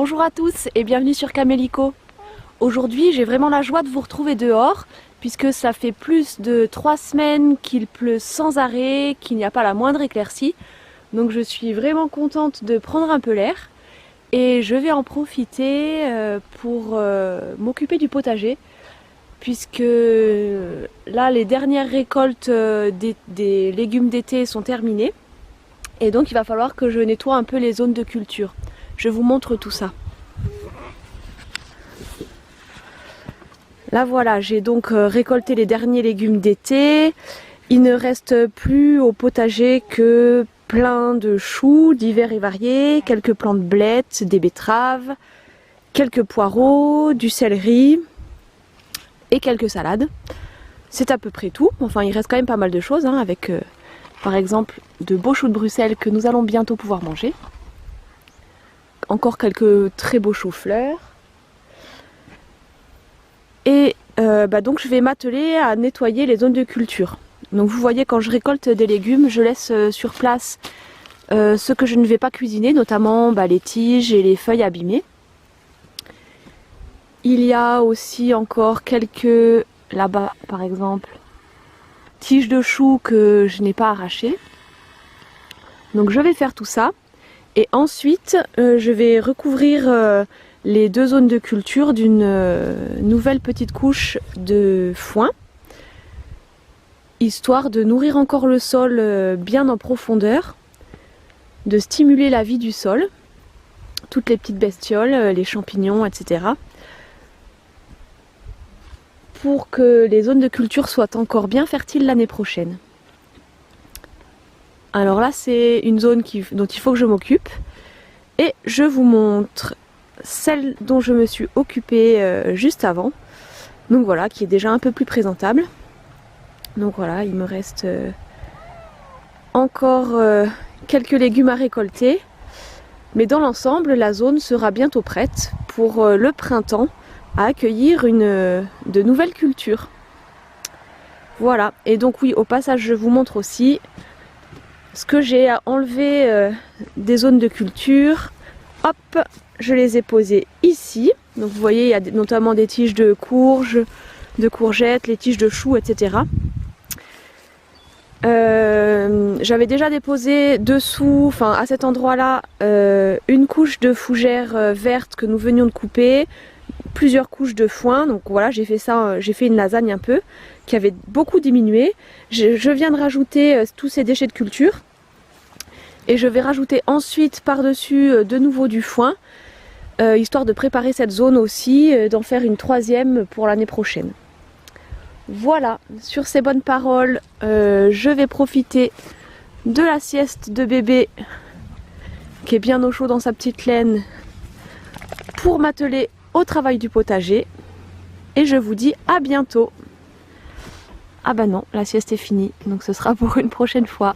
Bonjour à tous et bienvenue sur Camélico. Aujourd'hui j'ai vraiment la joie de vous retrouver dehors puisque ça fait plus de 3 semaines qu'il pleut sans arrêt, qu'il n'y a pas la moindre éclaircie. Donc je suis vraiment contente de prendre un peu l'air et je vais en profiter pour m'occuper du potager puisque là les dernières récoltes des légumes d'été sont terminées et donc il va falloir que je nettoie un peu les zones de culture. Je vous montre tout ça. Là voilà, j'ai donc récolté les derniers légumes d'été. Il ne reste plus au potager que plein de choux divers et variés, quelques plantes blettes, des betteraves, quelques poireaux, du céleri et quelques salades. C'est à peu près tout. Enfin, il reste quand même pas mal de choses hein, avec par exemple de beaux choux de Bruxelles que nous allons bientôt pouvoir manger. Encore quelques très beaux choux-fleurs. Et donc je vais m'atteler à nettoyer les zones de culture. Donc vous voyez, quand je récolte des légumes, je laisse sur place ce que je ne vais pas cuisiner, notamment les tiges et les feuilles abîmées. Il y a aussi encore quelques, là-bas par exemple, tiges de choux que je n'ai pas arrachées. Donc je vais faire tout ça. Et ensuite, je vais recouvrir les deux zones de culture d'une nouvelle petite couche de foin, histoire de nourrir encore le sol bien en profondeur, de stimuler la vie du sol, toutes les petites bestioles, les champignons, etc. pour que les zones de culture soient encore bien fertiles l'année prochaine. Alors là c'est une zone dont il faut que je m'occupe et je vous montre celle dont je me suis occupée juste avant. Donc voilà, qui est déjà un peu plus présentable. Donc voilà, il me reste encore quelques légumes à récolter. Mais dans l'ensemble, la zone sera bientôt prête pour le printemps à accueillir de nouvelles cultures. Voilà, et donc oui, au passage je vous montre aussi ce que j'ai à enlever des zones de culture. Hop, je les ai posées ici. Donc vous voyez, il y a notamment des tiges de courges, de courgettes, les tiges de choux, etc. J'avais déjà déposé dessous, enfin à cet endroit-là, une couche de fougères vertes que nous venions de couper, plusieurs couches de foin. Donc voilà, j'ai fait ça, j'ai fait une lasagne un peu qui avait beaucoup diminué. Je viens de rajouter tous ces déchets de culture. Et je vais rajouter ensuite par-dessus de nouveau du foin, histoire de préparer cette zone aussi, d'en faire une troisième pour l'année prochaine. Voilà, sur ces bonnes paroles, je vais profiter de la sieste de bébé, qui est bien au chaud dans sa petite laine, pour m'atteler au travail du potager. Et je vous dis à bientôt. Ah bah non, la sieste est finie, donc ce sera pour une prochaine fois.